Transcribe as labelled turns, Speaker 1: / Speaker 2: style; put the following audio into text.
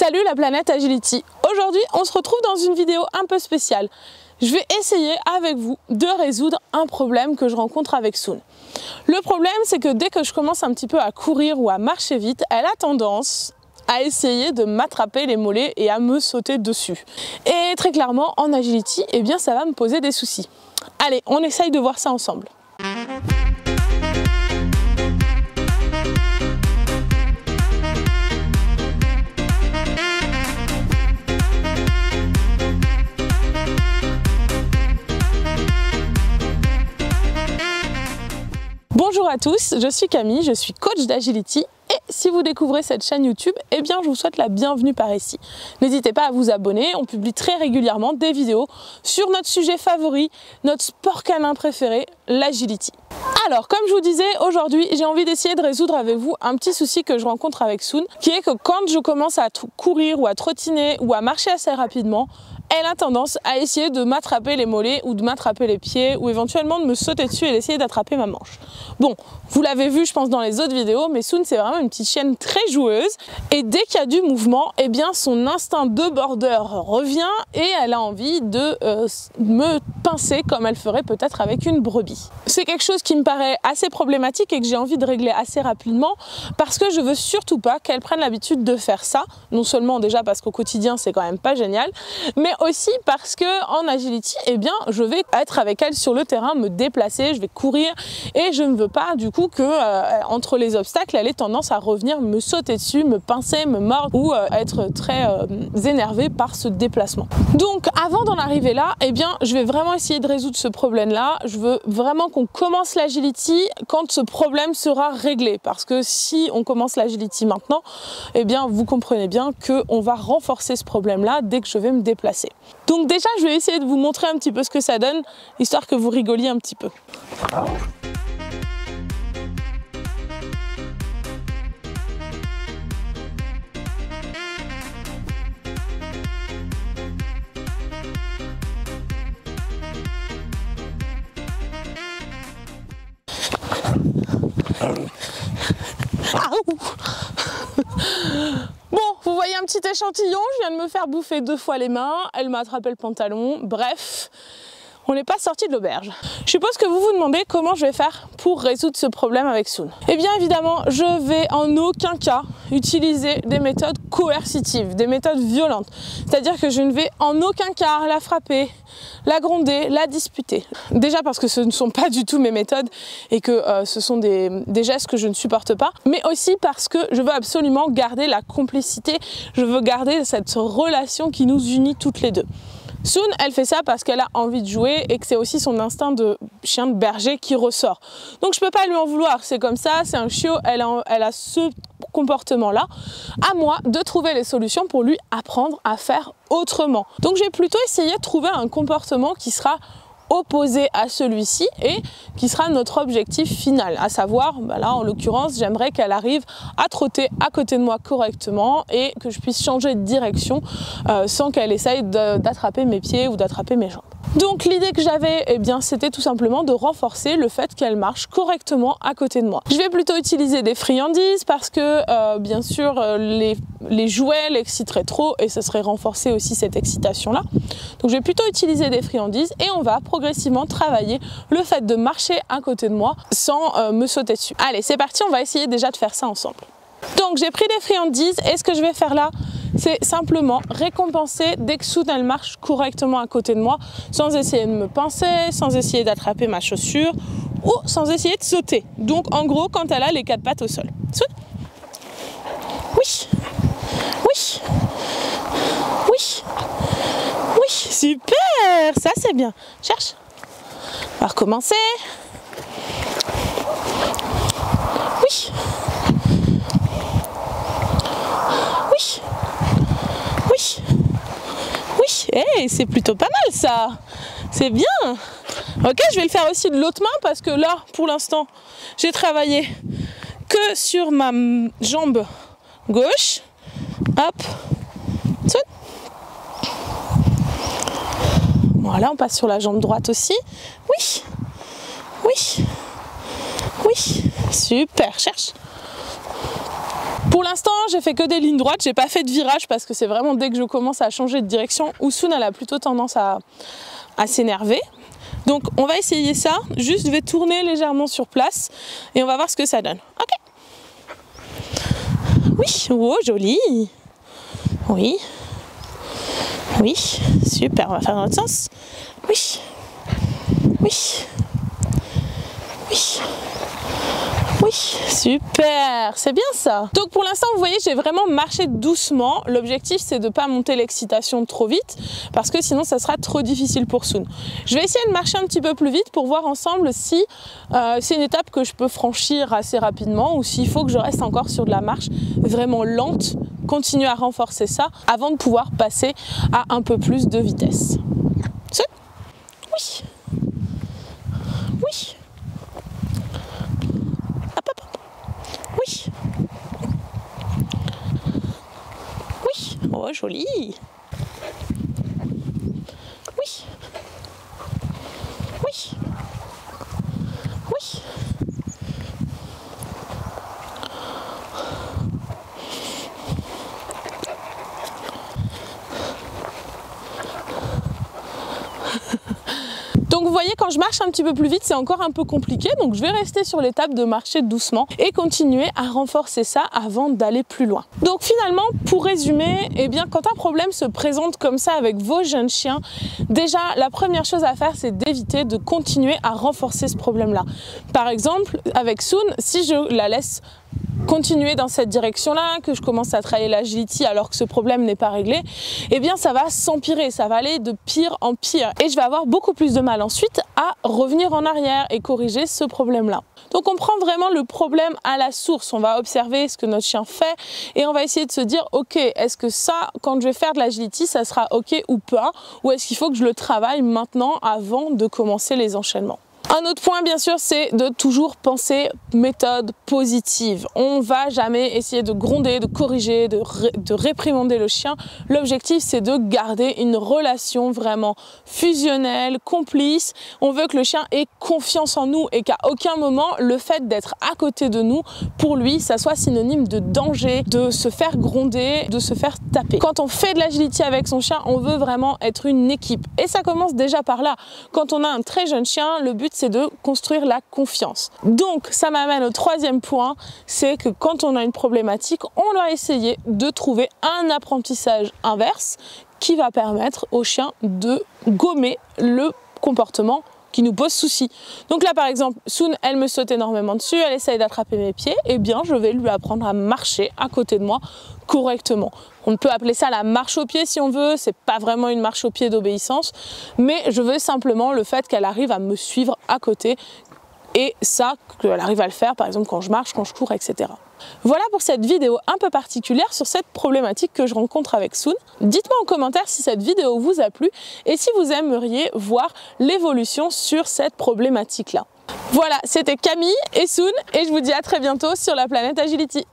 Speaker 1: Salut la planète Agility. Aujourd'hui on se retrouve dans une vidéo un peu spéciale. Je vais essayer avec vous de résoudre un problème que je rencontre avec Soon. Le problème c'est que dès que je commence un petit peu à courir ou à marcher vite, elle a tendance à essayer de m'attraper les mollets et à me sauter dessus. Et très clairement en Agility, eh bien ça va me poser des soucis. Allez, on essaye de voir ça ensemble. Bonjour à tous, je suis Camille, je suis coach d'Agility et si vous découvrez cette chaîne YouTube, eh bien je vous souhaite la bienvenue par ici. N'hésitez pas à vous abonner, on publie très régulièrement des vidéos sur notre sujet favori, notre sport canin préféré, l'Agility. Alors comme je vous disais, aujourd'hui j'ai envie d'essayer de résoudre avec vous un petit souci que je rencontre avec Soon, qui est que quand je commence à courir ou à trottiner ou à marcher assez rapidement, elle a tendance à essayer de m'attraper les mollets ou de m'attraper les pieds ou éventuellement de me sauter dessus et d'essayer d'attraper ma manche. Bon, vous l'avez vu je pense dans les autres vidéos, mais Soon c'est vraiment une petite chienne très joueuse et dès qu'il y a du mouvement, eh bien son instinct de border revient et elle a envie de me pincer comme elle ferait peut-être avec une brebis. C'est quelque chose qui me paraît assez problématique et que j'ai envie de régler assez rapidement parce que je veux surtout pas qu'elle prenne l'habitude de faire ça, non seulement déjà parce qu'au quotidien c'est quand même pas génial, mais aussi parce que en Agility, eh bien, je vais être avec elle sur le terrain, me déplacer, je vais courir et je ne veux pas du coup que entre les obstacles, elle ait tendance à revenir me sauter dessus, me pincer, me mordre ou être très énervée par ce déplacement. Donc avant d'en arriver là, eh bien, je vais vraiment essayer de résoudre ce problème-là. Je veux vraiment qu'on commence l'Agility quand ce problème sera réglé parce que si on commence l'Agility maintenant, eh bien, vous comprenez bien qu'on va renforcer ce problème-là dès que je vais me déplacer. Donc déjà je vais essayer de vous montrer un petit peu ce que ça donne, histoire que vous rigoliez un petit peu. Bon, vous voyez un petit échantillon, je viens de me faire bouffer 2 fois les mains, elle m'a attrapé le pantalon, bref, on n'est pas sorti de l'auberge. Je suppose que vous vous demandez comment je vais faire pour résoudre ce problème avec Soon. Eh bien évidemment, je vais en aucun cas utiliser des méthodes coercitives, des méthodes violentes. C'est-à-dire que je ne vais en aucun cas la frapper, la gronder, la disputer. Déjà parce que ce ne sont pas du tout mes méthodes et que ce sont des gestes que je ne supporte pas, mais aussi parce que je veux absolument garder la complicité, je veux garder cette relation qui nous unit toutes les deux. Soon, elle fait ça parce qu'elle a envie de jouer et que c'est aussi son instinct de chien de berger qui ressort. Donc je peux pas lui en vouloir, c'est comme ça, c'est un chiot, elle a ce comportement-là. À moi de trouver les solutions pour lui apprendre à faire autrement. Donc j'ai plutôt essayé de trouver un comportement qui sera opposé à celui-ci et qui sera notre objectif final, à savoir, bah là en l'occurrence j'aimerais qu'elle arrive à trotter à côté de moi correctement et que je puisse changer de direction sans qu'elle essaye d'attraper mes pieds ou d'attraper mes jambes. Donc l'idée que j'avais, eh bien, c'était tout simplement de renforcer le fait qu'elle marche correctement à côté de moi. Je vais plutôt utiliser des friandises parce que bien sûr les jouets l'exciteraient trop et ça serait renforcer aussi cette excitation là. Donc je vais plutôt utiliser des friandises et on va progressivement travailler le fait de marcher à côté de moi sans me sauter dessus. Allez, c'est parti, on va essayer déjà de faire ça ensemble. Donc j'ai pris des friandises et ce que je vais faire là, c'est simplement récompenser dès que Soon elle marche correctement à côté de moi, sans essayer de me pincer, sans essayer d'attraper ma chaussure ou sans essayer de sauter. Donc en gros quand elle a les 4 pattes au sol. Soon. Oui. Oui. Oui. Oui. Super. Ça c'est bien. Cherche. On va recommencer. Oui. Oui. Oui. Oui. Hey, c'est plutôt pas mal ça. C'est bien. Ok, je vais le faire aussi de l'autre main parce que là, pour l'instant, j'ai travaillé que sur ma jambe gauche. Hop. Voilà, on passe sur la jambe droite aussi. Oui. Oui. Oui. Super. Cherche. Pour l'instant, j'ai fait que des lignes droites, j'ai pas fait de virage parce que c'est vraiment dès que je commence à changer de direction où Soon elle a plutôt tendance à s'énerver. Donc on va essayer ça, juste je vais tourner légèrement sur place et on va voir ce que ça donne. Ok. Oui, oh joli. Oui. Oui, super, on va faire dans l'autre sens. Oui. Oui. Oui. Oui, super, c'est bien ça. Donc pour l'instant, vous voyez, j'ai vraiment marché doucement. L'objectif, c'est de ne pas monter l'excitation trop vite parce que sinon, ça sera trop difficile pour Soon. Je vais essayer de marcher un petit peu plus vite pour voir ensemble si c'est une étape que je peux franchir assez rapidement ou s'il faut que je reste encore sur de la marche vraiment lente, continuer à renforcer ça avant de pouvoir passer à un peu plus de vitesse. Soon ? Oui. Oui. Oui. Oui. Oh, joli. Oui. Oui. Oui. Donc vous voyez, quand je marche un petit peu plus vite, c'est encore un peu compliqué. Donc je vais rester sur l'étape de marcher doucement et continuer à renforcer ça avant d'aller plus loin. Donc finalement, pour résumer, eh bien, quand un problème se présente comme ça avec vos jeunes chiens, déjà la première chose à faire, c'est d'éviter de continuer à renforcer ce problème-là. Par exemple, avec Soon, si je la laisse continuer dans cette direction-là, que je commence à travailler l'agility alors que ce problème n'est pas réglé, eh bien ça va s'empirer, ça va aller de pire en pire et je vais avoir beaucoup plus de mal ensuite à revenir en arrière et corriger ce problème-là. Donc on prend vraiment le problème à la source, on va observer ce que notre chien fait et on va essayer de se dire ok, est-ce que ça, quand je vais faire de l'agility, ça sera ok ou pas, ou est-ce qu'il faut que je le travaille maintenant avant de commencer les enchaînements. Un autre point, bien sûr, c'est de toujours penser méthode positive. On ne va jamais essayer de gronder, de corriger, de réprimander le chien. L'objectif, c'est de garder une relation vraiment fusionnelle, complice. On veut que le chien ait confiance en nous et qu'à aucun moment, le fait d'être à côté de nous, pour lui, ça soit synonyme de danger, de se faire gronder, de se faire taper. Quand on fait de l'agility avec son chien, on veut vraiment être une équipe. Et ça commence déjà par là. Quand on a un très jeune chien, le but, c'est de construire la confiance. Donc ça m'amène au troisième point, c'est que quand on a une problématique, on doit essayer de trouver un apprentissage inverse qui va permettre au chien de gommer le comportement qui nous pose souci. Donc là par exemple, Soon, elle me saute énormément dessus, elle essaye d'attraper mes pieds, et bien je vais lui apprendre à marcher à côté de moi correctement. On peut appeler ça la marche au pied si on veut, c'est pas vraiment une marche au pied d'obéissance, mais je veux simplement le fait qu'elle arrive à me suivre à côté, et ça, qu'elle arrive à le faire par exemple quand je marche, quand je cours, etc. Voilà pour cette vidéo un peu particulière sur cette problématique que je rencontre avec Soon. Dites-moi en commentaire si cette vidéo vous a plu et si vous aimeriez voir l'évolution sur cette problématique-là. Voilà, c'était Camille et Soon et je vous dis à très bientôt sur la planète Agility.